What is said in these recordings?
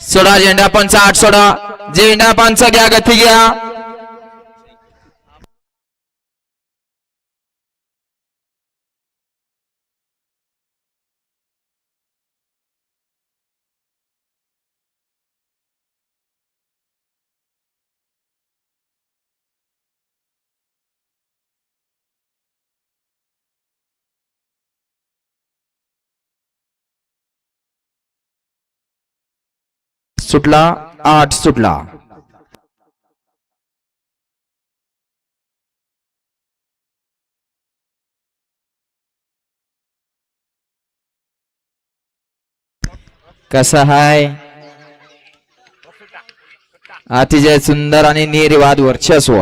सोडा झेंडा पंच आठ सोडा झेंडा पंच घ्या गती घ्या सुटला 8 सुटला कसा हाय अतिशय सुंदर आणि निर्वाद वर्चस्व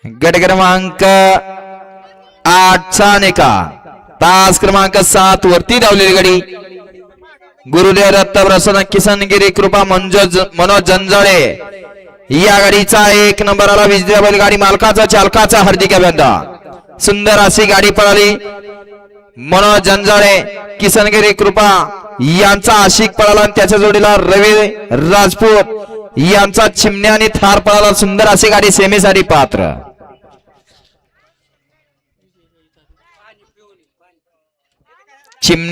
गट क्रमांक 8 चा निकाल तास क्रमांक 7 वरती धावलेली गाडी गुरुदेव दत्त प्रसन्न किसनगिरी कृपा मनोज जंजाळे या गाडीचा 1 नंबर आला विजय बैलगाडी मालकाचा चालकाचा हार्दिक अभिनंदन सुंदर अशी गाडी पळाली मनोज जंजाळे किसनगिरी कृपा यांचा आशिक पळाला आणि त्याच्या जोडीला रवी राजपूत यांचा चिमण्या आणि थार पळाला सुंदर अशी गाडी सेमीसाठी पात्र चिमण्या